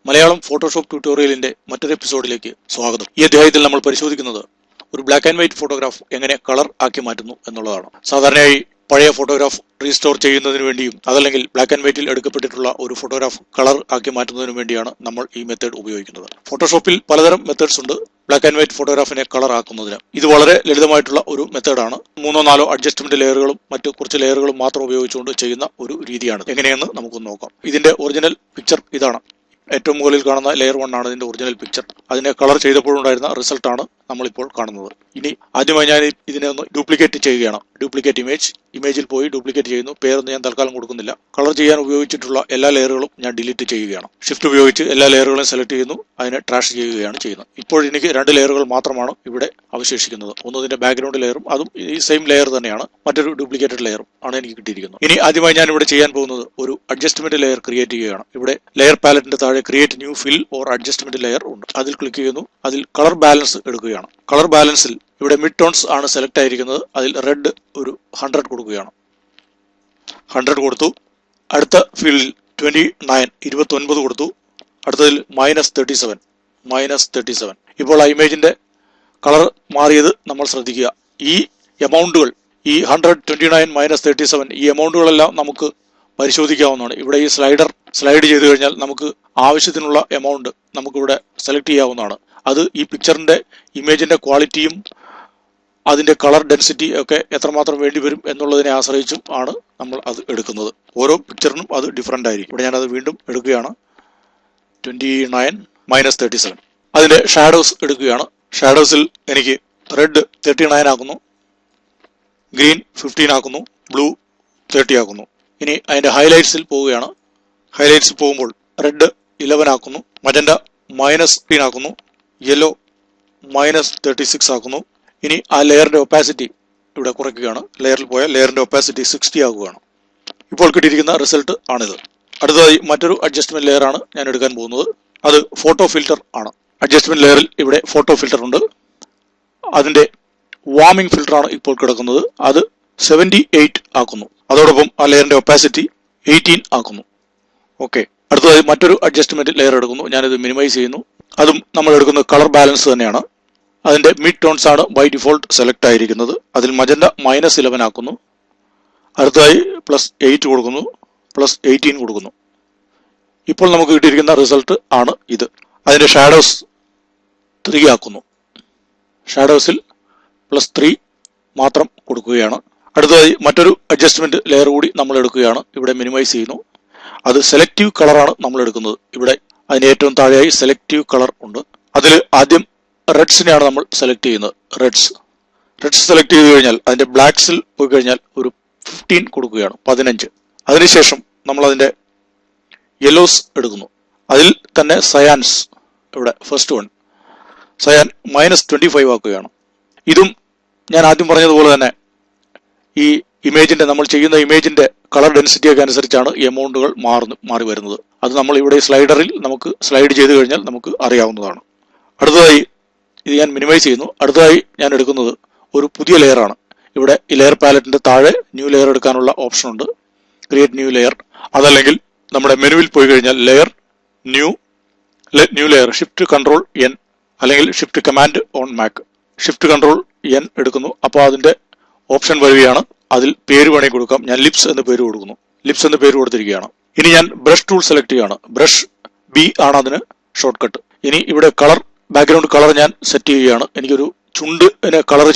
Malayalam Photoshop ട്യൂട്ടോറിയലിന്റെ മറ്റൊരു എപ്പിസോഡിലേക്ക് സ്വാഗതം. ഈ അധ്യായത്തിൽ നമ്മൾ പരിശോധിക്കുന്നത് ഒരു ബ്ലാക്ക് ആൻഡ് വൈറ്റ് ഫോട്ടോഗ്രാഫ് എങ്ങനെ കളർ ആക്കി മാറ്റുന്നു എന്നുള്ളതാണ്. സാധാരണയായി പഴയ ഫോട്ടോഗ്രാഫ് റീസ്റ്റോർ ചെയ്യുന്നതിന് വേണ്ടിയും അതല്ലെങ്കിൽ ബ്ലാക്ക് ആൻഡ് വൈറ്റിൽ എടുക്കപ്പെട്ടിട്ടുള്ള ഒരു ഫോട്ടോഗ്രാഫ് കളർ ആക്കി മാറ്റുന്നതിന് വേണ്ടിയാണ് നമ്മൾ ഈ മെത്തേഡ് ഉപയോഗിക്കുന്നത്. ഫോട്ടോഷോപ്പിൽ പലതരം മെത്തേഡ്സ് ഉണ്ട് ബ്ലാക്ക് ആൻഡ് വൈറ്റ് ഫോട്ടോഗ്രാഫിനെ കളർ ആക്കുന്നതിന്. ഇത് വളരെ ലളിതമായിട്ടുള്ള ഒരു മെത്തേഡാണ്. 3-4 അഡ്ജസ്റ്റ്മെന്റ് ലെയറുകളും മറ്റു കുറച്ച് ലെയറുകളും മാത്രം ഉപയോഗിച്ചുകൊണ്ട് ചെയ്യുന്ന ഒരു രീതിയാണ്. എങ്ങനെയെന്ന് നമുക്കൊന്ന് നോക്കാം. ഇതിന്റെ ഒറിജിനൽ പിക്ചർ ഇതാണ്. ഏറ്റവും മുകളിൽ കാണുന്ന ലെയർ 1 ആണ് ഇതിന്റെ ഒറിജിനൽ പിക്ചർ. അതിനെ കളർ ചെയ്തപ്പോഴുണ്ടായിരുന്ന റിസൾട്ടാണ് നമ്മളിപ്പോൾ കാണുന്നത്. ഇനി ആദ്യമായി ഞാൻ ഇതിനെ ഒന്ന് ഡ്യൂപ്ലിക്കേറ്റ് ചെയ്യുകയാണ്. ഡ്യൂപ്ലിക്കേറ്റ് ഇമേജിൽ പോയി ഡ്യൂപ്ലിക്കേറ്റ് ചെയ്യുന്നു. പേരൊന്നും ഞാൻ തൽക്കാലം കൊടുക്കുന്നില്ല. കളർ ചെയ്യാൻ ഉപയോഗിച്ചിട്ടുള്ള എല്ലാ ലെയറുകളും ഞാൻ ഡിലീറ്റ് ചെയ്യുകയാണ്. ഷിഫ്റ്റ് ഉപയോഗിച്ച് എല്ലാ ലെയറുകളും സെലക്ട് ചെയ്യുന്നു. അതിനെ ട്രാഷ് ചെയ്യുകയാണ് ചെയ്യുന്നത്. ഇപ്പോൾ എനിക്ക് 2 ലെയറുകൾ മാത്രമാണ് ഇവിടെ അവശേഷിക്കുന്നത്. ഒന്ന് ഇതിന്റെ ബാക്ക്ഗ്രൗണ്ട് ലെയറും അതും ഈ സെയിം ലെയർ തന്നെയാണ്. മറ്റൊരു ഡ്യൂപ്ലിക്കേറ്റഡ് ലെയറും ആണ് എനിക്ക് കിട്ടിയിരിക്കുന്നത്. ഇനി ആദ്യമായി ഞാൻ ഇവിടെ ചെയ്യാൻ പോകുന്നത് ഒരു അഡ്ജസ്റ്റ്മെന്റ് ലെയർ ക്രിയേറ്റ് ചെയ്യുകയാണ്. ഇവിടെ ലെയർ പാലറ്റിന്റെ താഴെ create new fill or adjustment layer ഉണ്ട്. അതിൽ ക്ലിക്ക് ചെയ്യുന്നു. അതിൽ കളർ ബാലൻസ് എടുക്കുകയാണ്. കളർ ബാലൻസിൽ ഇവിടെ മിഡ് ടോൺസ് ആണ് സെലക്ട് ആയിരിക്കുന്നത്. അതിൽ റെഡ് ഒരു 100 കൊടുക്കുകയാണ്. 100 കൊടുത്തു. അടുത്ത ഫീൽഡിൽ 29 കൊടുത്തു. അടുത്തതിൽ -37. ഇപ്പോൾ ആ ഇമേജിന്റെ കളർ മാറിയത് നമ്മൾ ശ്രദ്ധിക്കുക. ഈ എമൗണ്ടുകൾ ഈ 129 -37 ഈ എമൗണ്ടുകളെല്ലാം നമുക്ക് പരിശോധിക്കാവുന്നതാണ്. ഇവിടെ ഈ സ്ലൈഡ് ചെയ്ത് കഴിഞ്ഞാൽ നമുക്ക് ആവശ്യത്തിനുള്ള എമൗണ്ട് നമുക്കിവിടെ സെലക്ട് ചെയ്യാവുന്നതാണ്. അത് ഈ പിക്ചറിന്റെ ഇമേജിന്റെ ക്വാളിറ്റിയും അതിന്റെ കളർ ഡെൻസിറ്റി ഒക്കെ എത്രമാത്രം വേണ്ടി വരും എന്നുള്ളതിനെ ആശ്രയിച്ചും ആണ് നമ്മൾ അത് എടുക്കുന്നത്. ഓരോ പിക്ചറിനും അത് ഡിഫറൻ്റ് ആയിരിക്കും. ഇവിടെ ഞാനത് വീണ്ടും എടുക്കുകയാണ്. 29 -37. അതിന്റെ ഷാഡോസ് എടുക്കുകയാണ്. ഷാഡോസിൽ എനിക്ക് റെഡ് 39 ആക്കുന്നു, ഗ്രീൻ 15 ആക്കുന്നു, ബ്ലൂ 30 ആക്കുന്നു. ഇനി അതിന്റെ ഹൈലൈറ്റ്സിൽ പോവുകയാണ്. ഹൈലൈറ്റ്സിൽ പോകുമ്പോൾ റെഡ് 11 ആക്കുന്നു, മജന്റ -15 ആക്കുന്നു, യെല്ലോ -36 ആക്കുന്നു. ഇനി ആ ലെയറിന്റെ ഒപ്പാസിറ്റി ഇവിടെ കുറയ്ക്കുകയാണ്. ലെയറിൽ പോയാൽ ലെയറിന്റെ ഒപ്പാസിറ്റി 60 ആകുകയാണ്. ഇപ്പോൾ കിട്ടിയിരിക്കുന്ന റിസൾട്ട് ആണിത്. അടുത്തതായി മറ്റൊരു അഡ്ജസ്റ്റ്മെന്റ് ലെയർ ആണ് ഞാൻ എടുക്കാൻ പോകുന്നത്. അത് ഫോട്ടോ ഫിൽറ്റർ ആണ്. അഡ്ജസ്റ്റ്മെന്റ് ലെയറിൽ ഇവിടെ ഫോട്ടോ ഫിൽറ്റർ ഉണ്ട്. അതിന്റെ വാർമിംഗ് ഫിൽറ്റർ ആണ് ഇപ്പോൾ കിടക്കുന്നത്. അത് 78 ആക്കുന്നു. അതോടൊപ്പം ആ ലെയറിന്റെ ഒപ്പാസിറ്റി 18 ആക്കുന്നു. ഓക്കെ. അടുത്തതായി മറ്റൊരു അഡ്ജസ്റ്റ്മെന്റ് ലെയർ എടുക്കുന്നു. ഞാനിത് മിനിമൈസ് ചെയ്യുന്നു. അതും നമ്മൾ എടുക്കുന്നത് കളർ ബാലൻസ് തന്നെയാണ്. അതിന്റെ മിഡ് ടോൺസ് ആണ് ബൈ ഡിഫോൾട്ട് സെലക്ട് ആയിരിക്കുന്നത്. അതിൽ മജന്റ -11 ആക്കുന്നു. അടുത്തതായി +8 കൊടുക്കുന്നു, +18 കൊടുക്കുന്നു. ഇപ്പോൾ നമുക്ക് കിട്ടിയിരിക്കുന്ന റിസൾട്ട് ആണ് ഇത്. അതിന്റെ ഷാഡോസ് 3 ആക്കുന്നു. ഷാഡോസിൽ +3 മാത്രം കൊടുക്കുകയാണ്. അടുത്തതായി മറ്റൊരു അഡ്ജസ്റ്റ്മെന്റ് ലെയർ കൂടി നമ്മൾ എടുക്കുകയാണ്. ഇവിടെ മിനിമൈസ് ചെയ്യുന്നു. അത് സെലക്റ്റീവ് കളറാണ് നമ്മൾ എടുക്കുന്നത്. ഇവിടെ അതിന് ഏറ്റവും താഴെയായി സെലക്റ്റീവ് കളർ ഉണ്ട്. അതിൽ ആദ്യം റെഡ്സിനെയാണ് നമ്മൾ സെലക്ട് ചെയ്യുന്നത്. റെഡ്സ് സെലക്ട് ചെയ്ത് കഴിഞ്ഞാൽ അതിന്റെ ബ്ലാക്സിൽ പോയി കഴിഞ്ഞാൽ ഒരു 15 കൊടുക്കുകയാണ്, 15. അതിനുശേഷം നമ്മൾ അതിന്റെ യെല്ലോസ് എടുക്കുന്നു. അതിൽ തന്നെ സയാൻസ്, ഇവിടെ ഫസ്റ്റ് വൺ സയാൻ -25 ആക്കുകയാണ്. ഇതും ഞാൻ ആദ്യം പറഞ്ഞതുപോലെ തന്നെ ഈ ഇമേജിന്റെ നമ്മൾ ചെയ്യുന്ന ഇമേജിന്റെ കളർ ഡെൻസിറ്റി ഒക്കെ അനുസരിച്ചാണ് എമൗണ്ടുകൾ മാറി വരുന്നത്. അത് നമ്മൾ ഇവിടെ സ്ലൈഡറിൽ നമുക്ക് സ്ലൈഡ് ചെയ്ത് കഴിഞ്ഞാൽ നമുക്ക് അറിയാവുന്നതാണ്. അടുത്തതായി ഇത് ഞാൻ മിനിമൈസ് ചെയ്യുന്നു. അടുത്തതായി ഞാൻ എടുക്കുന്നത് ഒരു പുതിയ ലെയർ ആണ്. ഇവിടെ ഈ ലെയർ പാലറ്റിന്റെ താഴെ ന്യൂ ലെയർ എടുക്കാനുള്ള ഓപ്ഷൻ ഉണ്ട്. Create new layer. അതല്ലെങ്കിൽ നമ്മുടെ മെനുവിൽ പോയി കഴിഞ്ഞാൽ ലെയർ ന്യൂ ലെയർ Shift+Ctrl+N അല്ലെങ്കിൽ Shift+Command+on+Mac Shift+Ctrl+N എടുക്കുന്നു. അപ്പോൾ അതിന്റെ ഓപ്ഷൻ വരികയാണ്. അതിൽ പേര് വേണമെങ്കിൽ കൊടുക്കാം. ഞാൻ ലിപ്സ് എന്ന് പേര് കൊടുക്കുന്നു. ലിപ്സ് എന്ന് പേര് കൊടുത്തിരിക്കുകയാണ്. ഇനി ഞാൻ ബ്രഷ് ടൂൾ സെലക്ട് ചെയ്യുകയാണ്. ബ്രഷ് B ആണ് അതിന് ഷോർട്ട് കട്ട്. ഇനി ഇവിടെ ബാക്ക്ഗ്രൗണ്ട് കളർ ഞാൻ സെറ്റ് ചെയ്യുകയാണ്. എനിക്കൊരു ചുണ്ടിനെ കളർ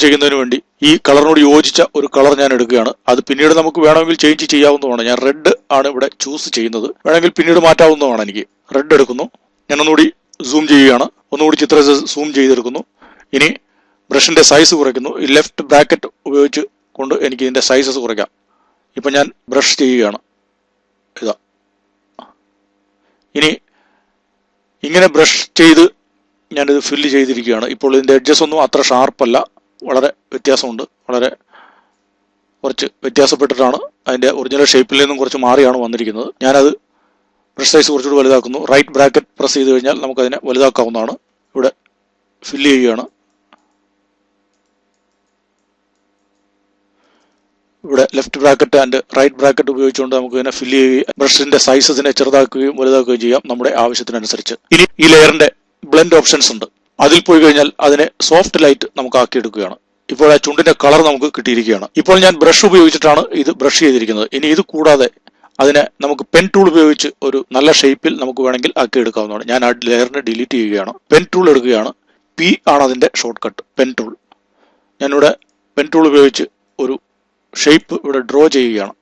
ചെയ്യുന്നതിന് വേണ്ടി ഈ കളറിനോട് യോജിച്ച ഒരു കളർ ഞാൻ എടുക്കുകയാണ്. അത് പിന്നീട് നമുക്ക് വേണമെങ്കിൽ ചേഞ്ച് ചെയ്യാവുന്നതാണ്. ഞാൻ റെഡ് ആണ് ഇവിടെ ചൂസ് ചെയ്യുന്നത്. വേണമെങ്കിൽ പിന്നീട് മാറ്റാവുന്നതാണ്. എനിക്ക് റെഡ് എടുക്കുന്നു. ഞാൻ ഒന്നുകൂടി സൂം ചെയ്യുകയാണ്. ഒന്നുകൂടി ചിത്രം സൂം ചെയ്തെടുക്കുന്നു. ഇനി ബ്രഷിന്റെ സൈസ് കുറയ്ക്കുന്നു. ഈ ലെഫ്റ്റ് ബ്രാക്കറ്റ് ഉപയോഗിച്ച് കൊണ്ട് എനിക്ക് ഇതിന്റെ സൈസസ് കുറയ്ക്കാം. ഇപ്പൊ ഞാൻ ബ്രഷ് ചെയ്യുകയാണ്. ഇതാ. ഇനി ഇങ്ങനെ ബ്രഷ് ചെയ്ത് ഞാനിത് ഫില്ല് ചെയ്തിരിക്കുകയാണ്. ഇപ്പോൾ ഇതിന്റെ എഡ്ജസ് ഒന്നും അത്ര ഷാർപ്പല്ല. വളരെ വ്യത്യാസമുണ്ട്. കുറച്ച് വ്യത്യാസപ്പെട്ടിട്ടാണ് അതിന്റെ ഒറിജിനൽ ഷേപ്പിൽ നിന്നും കുറച്ച് മാറിയാണ് വന്നിരിക്കുന്നത്. ഞാനത് ബ്രഷ് സൈസ് കുറച്ചുകൂടി വലുതാക്കുന്നു. റൈറ്റ് ബ്രാക്കറ്റ് പ്രസ് ചെയ്ത് കഴിഞ്ഞാൽ നമുക്കതിനെ വലുതാക്കാവുന്നതാണ്. ഇവിടെ ഫില്ല് ചെയ്യുകയാണ്. ഇവിടെ left bracket and right bracket ഉപയോഗിച്ചുകൊണ്ട് നമുക്ക് ഇതിനെ ഫില്ല് ചെയ്യുകയും ബ്രഷിന്റെ സൈസസിനെ ചെറുതാക്കുകയും വലുതാക്കുകയും ചെയ്യാം നമ്മുടെ ആവശ്യത്തിനനുസരിച്ച്. ഇനി ഈ ലെയറിന്റെ ബ്ലെൻഡ് ഓപ്ഷൻസ് ഉണ്ട്. അതിൽ പോയി കഴിഞ്ഞാൽ അതിനെ സോഫ്റ്റ് ലൈറ്റ് നമുക്ക് ആക്കിയെടുക്കുകയാണ്. ഇപ്പോൾ ആ ചുണ്ടിന്റെ കളർ നമുക്ക് കിട്ടിയിരിക്കുകയാണ്. ഇപ്പോൾ ഞാൻ ബ്രഷ് ഉപയോഗിച്ചിട്ടാണ് ഇത് ബ്രഷ് ചെയ്തിരിക്കുന്നത്. ഇനി ഇത് കൂടാതെ അതിനെ നമുക്ക് പെൻ ടൂൾ ഉപയോഗിച്ച് ഒരു നല്ല ഷേപ്പിൽ നമുക്ക് വേണമെങ്കിൽ ആക്കിയെടുക്കാവുന്നതാണ്. ഞാൻ ആ ലെയറിനെ ഡിലീറ്റ് ചെയ്യുകയാണ്. പെൻ ടൂൾ എടുക്കുകയാണ്. പി ആണ് അതിന്റെ ഷോർട്ട് കട്ട്, പെൻ ടൂൾ. ഞാനിവിടെ പെൻ ടൂൾ ഉപയോഗിച്ച് ഒരു ഷേപ്പ് ഇവിടെ ഡ്രോ ചെയ്യുകയാണ്.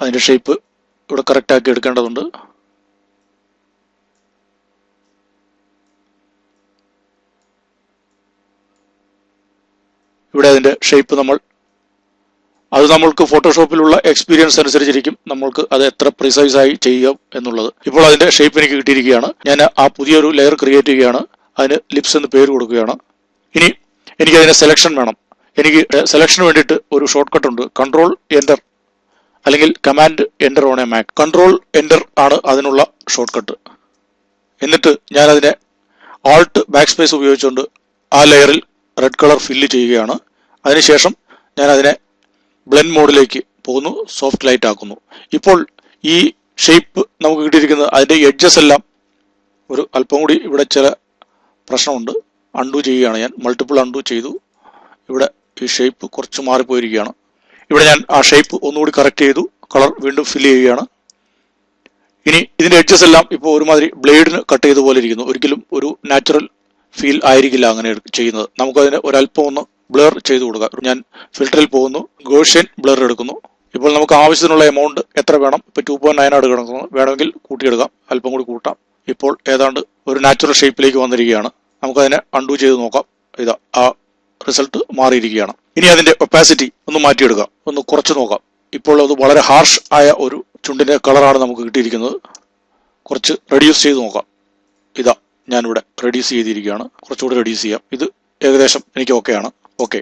അതിന്റെ ഷേപ്പ് ഇവിടെ കറക്റ്റ് ആക്കി എടുക്കേണ്ടതുണ്ട്. ഇവിടെ അതിന്റെ ഷേപ്പ് അത് നമ്മൾക്ക് ഫോട്ടോഷോപ്പിലുള്ള എക്സ്പീരിയൻസ് അനുസരിച്ചിരിക്കും നമ്മൾക്ക് അത് എത്ര പ്രിസൈസ് ആയി ചെയ്യാം എന്നുള്ളത്. ഇപ്പോൾ അതിന്റെ ഷേപ്പ് എനിക്ക് കിട്ടിയിരിക്കുകയാണ്. ഞാൻ ആ പുതിയൊരു ലെയർ ക്രിയേറ്റ് ചെയ്യുകയാണ്. അതിന് ലിപ്സ് എന്ന് പേര് കൊടുക്കുകയാണ്. ഇനി എനിക്ക് അതിന്റെ സെലക്ഷൻ വേണം. എനിക്ക് സെലക്ഷന് വേണ്ടിയിട്ട് ഒരു ഷോർട്ട് കട്ട് ഉണ്ട്. കൺട്രോൾ എൻ്റർ അല്ലെങ്കിൽ command enter on A Mac. Control enter ആണ് അതിനുള്ള ഷോർട്ട് കട്ട്. എന്നിട്ട് ഞാൻ അതിനെ ആൾട്ട് ബാക്ക് സ്പേസ് ഉപയോഗിച്ചുകൊണ്ട് ആ ലെയറിൽ റെഡ് കളർ ഫില്ല് ചെയ്യുകയാണ്. അതിനുശേഷം ഞാൻ അതിനെ ബ്ലെൻഡ് മോഡിലേക്ക് പോകുന്നു, സോഫ്റ്റ് ലൈറ്റ് ആക്കുന്നു. ഇപ്പോൾ ഈ ഷേപ്പ് നമുക്ക് കിട്ടിയിരിക്കുന്നത് അതിന്റെ എഡ്ജസ് എല്ലാം ഒരു അല്പം കൂടി ഇവിടെ ചില പ്രശ്നമുണ്ട്. അൺഡു ചെയ്യുകയാണ് ഞാൻ. മൾട്ടിപ്പിൾ അൺഡു ചെയ്തു. ഇവിടെ ഈ ഷേപ്പ് കുറച്ച് മാറിപ്പോയിരിക്കുകയാണ്. ഇവിടെ ഞാൻ ആ ഷേപ്പ് ഒന്നുകൂടി കറക്റ്റ് ചെയ്തു. കളർ വീണ്ടും ഫില്ല് ചെയ്യുകയാണ്. ഇനി ഇതിന്റെ എഡ്ജസ് എല്ലാം ഇപ്പോൾ ഒരുമാതിരി ബ്ലേഡിന് കട്ട് ചെയ്ത പോലെ ഇരിക്കുന്നു. ഒരിക്കലും ഒരു നാച്ചുറൽ ഫീൽ ആയിരിക്കില്ല അങ്ങനെ ചെയ്യുന്നത്. നമുക്കതിനെ ഒരല്പം ഒന്ന് ബ്ലർ ചെയ്ത് കൊടുക്കാം. ഞാൻ ഫിൽറ്ററിൽ പോകുന്നു, ഗോഷ്യൻ ബ്ലർ എടുക്കുന്നു. ഇപ്പോൾ നമുക്ക് ആവശ്യത്തിനുള്ള എമൗണ്ട് എത്ര വേണം? ഇപ്പോൾ 2.9 ആണ് കിടക്കുന്നത്. വേണമെങ്കിൽ കൂട്ടിയെടുക്കാം, അല്പം കൂടി കൂട്ടാം. ഇപ്പോൾ ഏതാണ്ട് ഒരു നാച്ചുറൽ ഷേപ്പിലേക്ക് വന്നിരിക്കുകയാണ്. നമുക്കതിനെ അൺഡു ചെയ്ത് നോക്കാം. ഇതാ ആ റിസൾട്ട് മാറിയിരിക്കുകയാണ്. ഇനി അതിന്റെ ഒപ്പാസിറ്റി ഒന്ന് മാറ്റിയെടുക്കാം, ഒന്ന് കുറച്ച് നോക്കാം. ഇപ്പോൾ അത് വളരെ ഹാർഷ് ആയ ഒരു ചുണ്ടിന്റെ കളറാണ് നമുക്ക് കിട്ടിയിരിക്കുന്നത്. കുറച്ച് റെഡ്യൂസ് ചെയ്ത് നോക്കാം. ഇതാ ഞാനിവിടെ റെഡ്യൂസ് ചെയ്തിരിക്കുകയാണ്. കുറച്ചുകൂടി റെഡ്യൂസ് ചെയ്യാം. ഇത് ഏകദേശം എനിക്ക് ഓക്കെയാണ്. ഓക്കെ,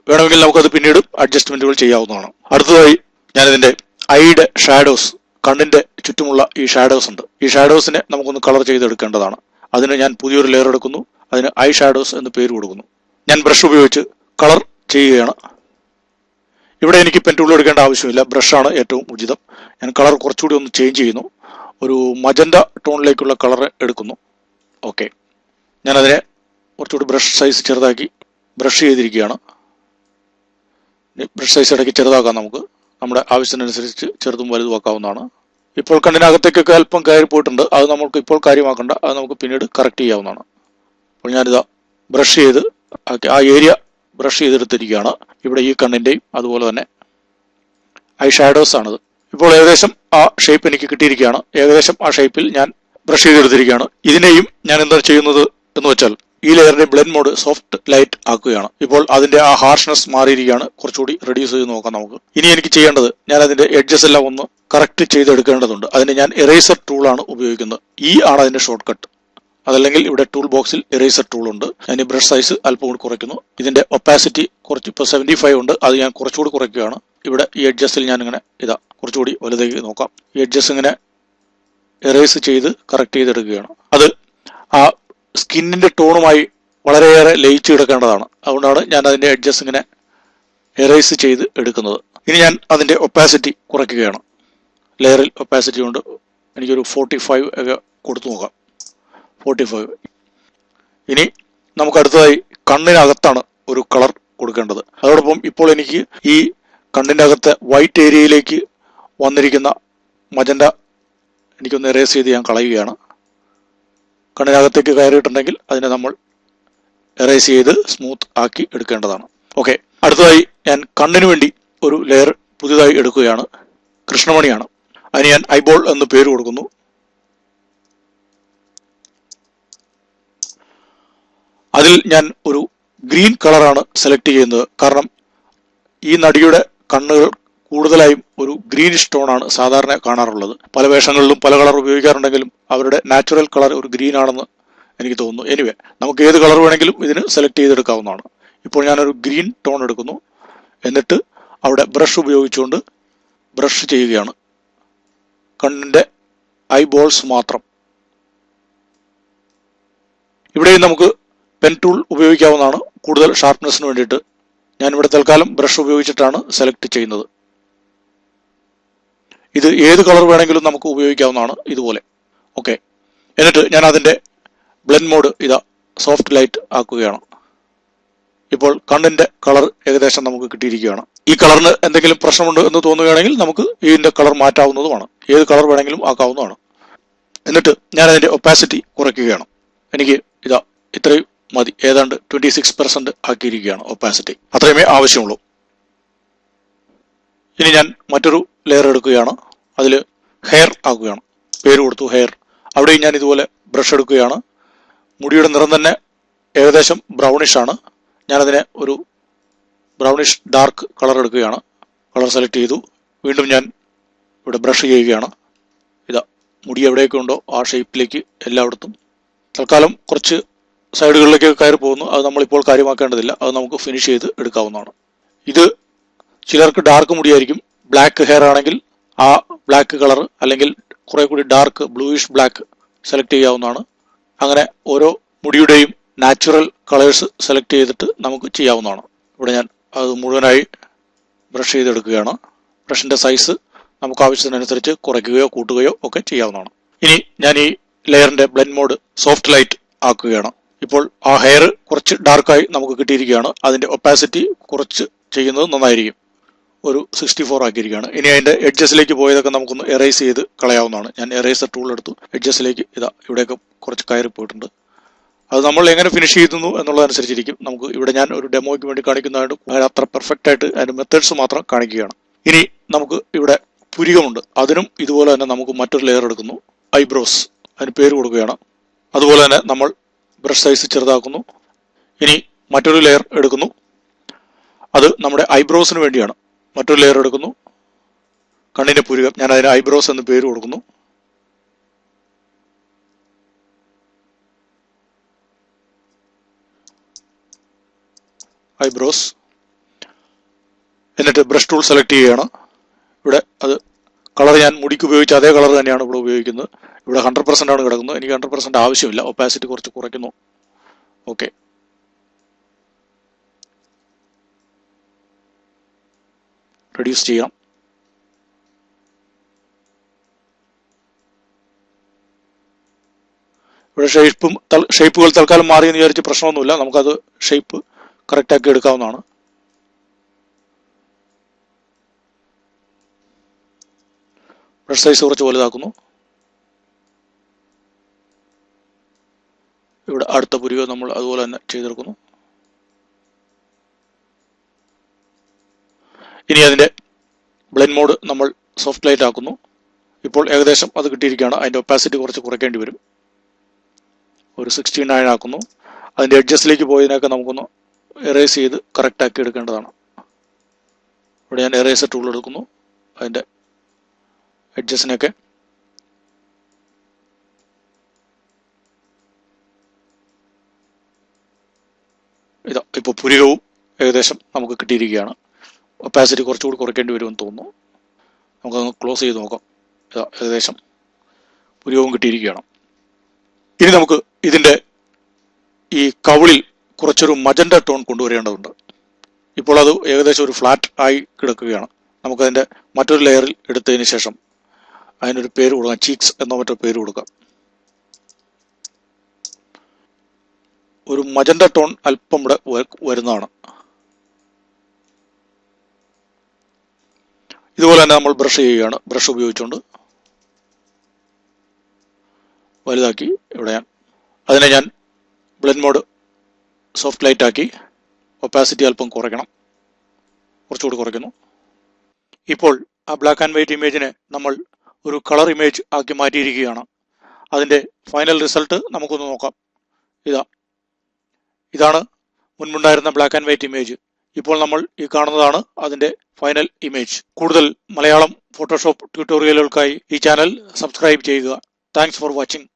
വേണമെങ്കിൽ നമുക്കത് പിന്നീട് അഡ്ജസ്റ്റ്മെന്റുകൾ ചെയ്യാവുന്നതാണ്. അടുത്തതായി ഞാനിതിന്റെ ഐയുടെ ഷാഡോസ്, കണ്ണിന്റെ ചുറ്റുമുള്ള ഈ ഷാഡോസ് ഉണ്ട്. ഈ ഷാഡോസിനെ നമുക്കൊന്ന് കളർ ചെയ്തെടുക്കേണ്ടതാണ്. അതിന് ഞാൻ പുതിയൊരു ലെയർ എടുക്കുന്നു. അതിന് ഐ ഷാഡോസ് എന്ന് പേര് കൊടുക്കുന്നു. ഞാൻ ബ്രഷ് ഉപയോഗിച്ച് കളർ ചെയ്യുകയാണ്. ഇവിടെ എനിക്ക് പെൻ ടൂൾ എടുക്കേണ്ട ആവശ്യമില്ല, ബ്രഷാണ് ഏറ്റവും ഉചിതം. ഞാൻ കളർ കുറച്ചുകൂടി ഒന്ന് ചേഞ്ച് ചെയ്യുന്നു. ഒരു മജന്ത ടോണിലേക്കുള്ള കളർ എടുക്കുന്നു. ഓക്കെ, ഞാനതിനെ കുറച്ചുകൂടി ബ്രഷ് സൈസ് ചെറുതാക്കി ബ്രഷ് ചെയ്തിരിക്കുകയാണ്. ബ്രഷ് സൈസ് ഇടയ്ക്ക് ചെറുതാക്കാം. നമുക്ക് നമ്മുടെ ആവശ്യത്തിനനുസരിച്ച് ചെറുതും വലുതുമാക്കാവുന്നതാണ്. ഇപ്പോൾ കണ്ണിനകത്തേക്കൊക്കെ അല്പം കയറി പോയിട്ടുണ്ട്. അത് നമുക്ക് ഇപ്പോൾ കാര്യമാക്കണ്ട, അത് നമുക്ക് പിന്നീട് കറക്റ്റ് ചെയ്യാവുന്നതാണ്. അപ്പോൾ ഞാനിതാ ബ്രഷ് ചെയ്ത് ആ ഏരിയ ബ്രഷ് ചെയ്തെടുത്തിരിക്കുകയാണ്. ഇവിടെ ഈ കണ്ണിന്റെയും അതുപോലെ തന്നെ ഐ ഷാഡോസ് ആണിത്. ഇപ്പോൾ ഏകദേശം ആ ഷേപ്പ് എനിക്ക് കിട്ടിയിരിക്കുകയാണ്. ഏകദേശം ആ ഷേപ്പിൽ ഞാൻ ബ്രഷ് ചെയ്തെടുത്തിരിക്കുകയാണ്. ഇതിനെയും ഞാൻ എന്താ ചെയ്യുന്നത് എന്ന് വെച്ചാൽ ഈ ലെയറിന്റെ ബ്ലെൻഡ് മോഡ് സോഫ്റ്റ് ലൈറ്റ് ആക്കുകയാണ്. ഇപ്പോൾ അതിന്റെ ആ ഹാർഷ്നെസ് മാറിയിരിക്കുകയാണ്. കുറച്ചുകൂടി റെഡ്യൂസ് ചെയ്ത് നോക്കാം നമുക്ക്. ഇനി എനിക്ക് ചെയ്യേണ്ടത്, ഞാൻ അതിന്റെ എഡ്ജസ് എല്ലാം ഒന്ന് കറക്റ്റ് ചെയ്തെടുക്കേണ്ടതുണ്ട്. അതിന് ഞാൻ എറേസർ ടൂളാണ് ഉപയോഗിക്കുന്നത്. ഈ ആണ് അതിന്റെ ഷോർട്ട് കട്ട്. അതല്ലെങ്കിൽ ഇവിടെ ടൂൾ ബോക്സിൽ എറേസർ ടൂൾ ഉണ്ട്. ഞാൻ ഈ ബ്രഷ് സൈസ് അല്പം കൂടി കുറയ്ക്കുന്നു. ഇതിന്റെ ഒപ്പാസിറ്റി കുറച്ച് ഇപ്പോൾ 75 ഉണ്ട്. അത് ഞാൻ കുറച്ചുകൂടി കുറയ്ക്കുകയാണ്. ഇവിടെ ഈ എഡ്ജസിൽ ഞാൻ ഇങ്ങനെ ഇതാ കുറച്ചുകൂടി വലുതാക്കി നോക്കാം. ഈ എഡ്ജസ് ഇങ്ങനെ എറേസ് ചെയ്ത് കറക്റ്റ് ചെയ്തെടുക്കുകയാണ്. അത് ആ സ്കിന്നിന്റെ ടോണുമായി വളരെയേറെ ലയിച്ച് കിടക്കേണ്ടതാണ്. അതുകൊണ്ടാണ് ഞാൻ അതിന്റെ എഡ്ജസ് ഇങ്ങനെ എറേസ് ചെയ്ത് എടുക്കുന്നത്. ഇനി ഞാൻ അതിന്റെ ഒപ്പാസിറ്റി കുറയ്ക്കുകയാണ്. ലെയറിൽ ഒപ്പാസിറ്റി കൊണ്ട് എനിക്കൊരു 45 ഒക്കെ കൊടുത്തു നോക്കാം. 45. ഇനി നമുക്ക് അടുത്തതായി കണ്ണിനകത്താണ് ഒരു കളർ കൊടുക്കേണ്ടത്. അതോടൊപ്പം ഇപ്പോൾ എനിക്ക് ഈ കണ്ണിൻ്റെ അകത്തെ വൈറ്റ് ഏരിയയിലേക്ക് വന്നിരിക്കുന്ന മജന്ത എനിക്കൊന്ന് എറേസ് ചെയ്ത് ഞാൻ കളയുകയാണ്. കണ്ണിനകത്തേക്ക് കയറിയിട്ടുണ്ടെങ്കിൽ അതിനെ നമ്മൾ എറേസ് ചെയ്ത് സ്മൂത്ത് ആക്കി എടുക്കേണ്ടതാണ്. ഓക്കെ, അടുത്തതായി ഞാൻ കണ്ണിന് വേണ്ടി ഒരു ലെയർ പുതിയതായി എടുക്കുകയാണ്. കൃഷ്ണമണിയാണ്. അതിന് ഞാൻ ഐബോൾ എന്ന് പേര് കൊടുക്കുന്നു. അതിൽ ഞാൻ ഒരു ഗ്രീൻ കളറാണ് സെലക്ട് ചെയ്യുന്നത്. കാരണം ഈ നടിയുടെ കണ്ണുകൾ കൂടുതലായും ഒരു ഗ്രീനിഷ് ടോണാണ് സാധാരണ കാണാറുള്ളത്. പല വേഷങ്ങളിലും പല കളർ ഉപയോഗിക്കാറുണ്ടെങ്കിലും അവരുടെ നാച്ചുറൽ കളർ ഒരു ഗ്രീൻ ആണെന്ന് എനിക്ക് തോന്നുന്നു. എനിവേ, നമുക്ക് ഏത് കളർ വേണമെങ്കിലും ഇതിന് സെലക്ട് ചെയ്തെടുക്കാവുന്നതാണ്. ഇപ്പോൾ ഞാനൊരു ഗ്രീൻ ടോൺ എടുക്കുന്നു. എന്നിട്ട് അവിടെ ബ്രഷ് ഉപയോഗിച്ചുകൊണ്ട് ബ്രഷ് ചെയ്യുകയാണ്. കണ്ണിൻ്റെ ഐ ബോൾസ് മാത്രം. ഇവിടെയും നമുക്ക് പെൻ ടൂൾ ഉപയോഗിക്കാവുന്നതാണ് കൂടുതൽ ഷാർപ്നെസ്സിന് വേണ്ടിയിട്ട്. ഞാനിവിടെ തൽക്കാലം ബ്രഷ് ഉപയോഗിച്ചിട്ടാണ് സെലക്ട് ചെയ്യുന്നത്. ഇത് ഏത് കളർ വേണമെങ്കിലും നമുക്ക് ഉപയോഗിക്കാവുന്നതാണ് ഇതുപോലെ. ഓക്കെ, എന്നിട്ട് ഞാൻ അതിൻ്റെ ബ്ലെൻഡ് മോഡ് ഇതാ സോഫ്റ്റ് ലൈറ്റ് ആക്കുകയാണ്. ഇപ്പോൾ കണ്ണിന്റെ കളർ ഏകദേശം നമുക്ക് കിട്ടിയിരിക്കുകയാണ്. ഈ കളറിന് എന്തെങ്കിലും പ്രശ്നമുണ്ട് എന്ന് തോന്നുകയാണെങ്കിൽ നമുക്ക് ഇതിന്റെ കളർ മാറ്റാവുന്നതുമാണ്. ഏത് കളർ വേണമെങ്കിലും ആക്കാവുന്നതാണ്. എന്നിട്ട് ഞാൻ അതിന്റെ ഒപ്പാസിറ്റി കുറയ്ക്കുകയാണ്. എനിക്ക് ഇതാ ഇത്രയും മതി, ഏതാണ്ട് 26% ആക്കിയിരിക്കുകയാണ് ഒപ്പാസിറ്റി. അത്രയുമേ ആവശ്യമുള്ളൂ. ഇനി ഞാൻ മറ്റൊരു ലെയർ എടുക്കുകയാണ്. അതിൽ ഹെയർ ആക്കുകയാണ്. പേര് കൊടുത്തു ഹെയർ. അവിടെയും ഞാൻ ഇതുപോലെ ബ്രഷ് എടുക്കുകയാണ്. മുടിയുടെ നിറം തന്നെ ഏകദേശം ബ്രൗണിഷ് ആണ്. ഞാനതിനെ ഒരു ബ്രൗണിഷ് ഡാർക്ക് കളർ എടുക്കുകയാണ്. കളർ സെലക്ട് ചെയ്തു. വീണ്ടും ഞാൻ ഇവിടെ ബ്രഷ് ചെയ്യുകയാണ്. ഇതാ മുടി എവിടെയൊക്കെ ഉണ്ടോ ആ ഷേപ്പിലേക്ക് എല്ലായിടത്തും. തൽക്കാലം കുറച്ച് സൈഡുകളിലേക്ക് കയറി പോകുന്നു. അത് നമ്മളിപ്പോൾ കാര്യമാക്കേണ്ടതില്ല. അത് നമുക്ക് ഫിനിഷ് ചെയ്ത് എടുക്കാവുന്നതാണ്. ഇത് ചിലർക്ക് ഡാർക്ക് മുടിയായിരിക്കും. ബ്ലാക്ക് ഹെയർ ആണെങ്കിൽ ആ ബ്ലാക്ക് കളർ അല്ലെങ്കിൽ കുറെ കൂടി ഡാർക്ക് ബ്ലൂയിഷ് ബ്ലാക്ക് സെലക്ട് ചെയ്യാവുന്നതാണ്. അങ്ങനെ ഓരോ മുടിയുടെയും നാച്ചുറൽ കളേഴ്സ് സെലക്ട് ചെയ്തിട്ട് നമുക്ക് ചെയ്യാവുന്നതാണ്. ഇവിടെ ഞാൻ അത് മുഴുവനായി ബ്രഷ് ചെയ്തെടുക്കുകയാണ്. ബ്രഷിന്റെ സൈസ് നമുക്ക് ആവശ്യത്തിനനുസരിച്ച് കുറയ്ക്കുകയോ കൂട്ടുകയോ ഒക്കെ ചെയ്യാവുന്നതാണ്. ഇനി ഞാൻ ഈ ലെയറിന്റെ ബ്ലെൻഡ് മോഡ് സോഫ്റ്റ് ലൈറ്റ് ആക്കുകയാണ്. ഇപ്പോൾ ആ ഹെയർ കുറച്ച് ഡാർക്കായി നമുക്ക് കിട്ടിയിരിക്കുകയാണ്. അതിന്റെ ഒപ്പാസിറ്റി കുറച്ച് ചെയ്യുന്നത് നന്നായിരിക്കും. ഒരു 64 ആക്കിയിരിക്കുകയാണ്. ഇനി അതിന്റെ എഡ്ജസിലേക്ക് പോയതൊക്കെ നമുക്കൊന്ന് എറേസ് ചെയ്ത് കളയാവുന്നതാണ്. ഞാൻ എറേസർ ടൂൾ എടുത്തു. എഡ്ജസിലേക്ക് ഇതാ ഇവിടെയൊക്കെ കുറച്ച് കയറി പോയിട്ടുണ്ട്. അത് നമ്മൾ എങ്ങനെ ഫിനിഷ് ചെയ്യുന്നു എന്നുള്ളതനുസരിച്ചിരിക്കും. നമുക്ക് ഇവിടെ ഞാൻ ഒരു ഡെമോയ്ക്ക് വേണ്ടി കാണിക്കുന്നതായിട്ട് അത്ര പെർഫെക്റ്റ് ആയിട്ട് അതിന്റെ മെത്തേഡ്സ് മാത്രം കാണിക്കുകയാണ്. ഇനി നമുക്ക് ഇവിടെ പുരികമുണ്ട്. അതിനും ഇതുപോലെ തന്നെ നമുക്ക് മറ്റൊരു ലെയർ എടുക്കുന്നു. ഐബ്രോസ്, അതിന് പേര് കൊടുക്കുകയാണ്. അതുപോലെ തന്നെ നമ്മൾ ബ്രഷ് സൈസ് ചെറുതാക്കുന്നു. ഇനി മറ്റൊരു ലെയർ എടുക്കുന്നു. അത് നമ്മുടെ ഐബ്രോസിന് വേണ്ടിയാണ്. മറ്റൊരു ലെയർ എടുക്കുന്നു. കണ്ണിന്റെ പുരികം, ഞാൻ അതിന് ഐബ്രോസ് എന്ന് പേര് കൊടുക്കുന്നു. ഐബ്രോസ്. എന്നിട്ട് ബ്രഷ് ടൂൾ സെലക്ട് ചെയ്യുകയാണ്. ഇവിടെ അത് കളർ ഞാൻ മുടിക്ക് ഉപയോഗിച്ച അതേ കളർ തന്നെയാണ് ഇവിടെ ഉപയോഗിക്കുന്നത്. ഇവിടെ 100% ആണ് കിടക്കുന്നത്. എനിക്ക് 100% ആവശ്യമില്ല. ഒപ്പാസിറ്റി കുറച്ച് കുറയ്ക്കുന്നു. ഓക്കെ, റെഡ്യൂസ് ചെയ്യാം. ഇവിടെ ഷേപ്പുകൾ തൽക്കാലം മാറിയെന്ന് വിചാരിച്ച് പ്രശ്നമൊന്നുമില്ല. നമുക്കത് ഷേപ്പ് കറക്റ്റ് ആക്കി എടുക്കാവുന്നതാണ്. ബ്രഷ് സൈസ് കുറച്ച് വലുതാക്കുന്നു. ഇവിടെ അടുത്ത പുരികം നമ്മൾ അതുപോലെ തന്നെ ചെയ്തെടുക്കുന്നു. ഇനി അതിന്റെ ബ്ലെൻഡ് മോഡ് നമ്മൾ സോഫ്റ്റ് ലൈറ്റ് ആക്കുന്നു. ഇപ്പോൾ ഏകദേശം അത് കിട്ടിയിരിക്കുകയാണ്. അതിന്റെ ഒപ്പാസിറ്റി കുറച്ച് കുറയ്ക്കേണ്ടി വരും. ഒരു 69 ആക്കുന്നു. അതിന്റെ എഡ്ജസ്റ്റിലേക്ക് പോയതിനൊക്കെ നമുക്കൊന്ന് എറേസ് ചെയ്ത് കറക്റ്റ് ആക്കി എടുക്കേണ്ടതാണ്. ഇവിടെ ഞാൻ എറേസർ ടൂൾ എടുക്കുന്നു. അതിന്റെ എഡ്ജസിനൊക്കെ ഇതാ ഇപ്പോൾ പുരികവും ഏകദേശം നമുക്ക് കിട്ടിയിരിക്കുകയാണ്. ഒപ്പാസിറ്റി കുറച്ചുകൂടി കുറയ്ക്കേണ്ടി വരുമെന്ന് തോന്നുന്നു. നമുക്കതൊന്ന് ക്ലോസ് ചെയ്ത് നോക്കാം. ഇതാ ഏകദേശം പുരികവും കിട്ടിയിരിക്കുകയാണ്. ഇനി നമുക്ക് ഇതിന്റെ ഈ കവിളിൽ കുറച്ചൊരു മജന്റ ടോൺ കൊണ്ടുവരേണ്ടതുണ്ട്. ഇപ്പോൾ അത് ഏകദേശം ഒരു ഫ്ലാറ്റ് ആയി കിടക്കുകയാണ്. നമുക്കതിന്റെ മറ്റൊരു ലെയറിൽ എടുത്തതിന് ശേഷം അതിനൊരു പേര് കൊടുക്കാം. ചീക്സ് എന്നോ മറ്റോ പേര് കൊടുക്കാം. ഒരു മജന്റ ടോൺ അല്പം ഇവിടെ വരുന്നതാണ്. ഇതുപോലെ തന്നെ നമ്മൾ ബ്രഷ് ചെയ്യുകയാണ്. ബ്രഷ് ഉപയോഗിച്ചുകൊണ്ട് വലുതാക്കി ഇവിടെ അതിനെ ഞാൻ ബ്ലെൻഡ് മോഡ് സോഫ്റ്റ് ലൈറ്റ് ആക്കി ഒപ്പാസിറ്റി അല്പം കുറയ്ക്കണം. കുറച്ചുകൂടി കുറയ്ക്കുന്നു. ഇപ്പോൾ ആ ബ്ലാക്ക് ആൻഡ് വൈറ്റ് ഇമേജിനെ നമ്മൾ ഒരു കളർ ഇമേജ് ആക്കി മാറ്റിയിരിക്കുകയാണ്. അതിന്റെ ഫൈനൽ റിസൾട്ട് നമുക്കൊന്ന് നോക്കാം. ഇതാണ് മുൻപുണ്ടായിരുന്ന ബ്ലാക്ക് ആൻഡ് വൈറ്റ് ഇമേജ്. ഇപ്പോൾ നമ്മൾ ഈ കാണുന്നതാണ് അതിന്റെ ഫൈനൽ ഇമേജ്. കൂടുതൽ മലയാളം ഫോട്ടോഷോപ്പ് ട്യൂട്ടോറിയലുകൾക്കായി ഈ ചാനൽ സബ്സ്ക്രൈബ് ചെയ്യുക. Thanks for watching.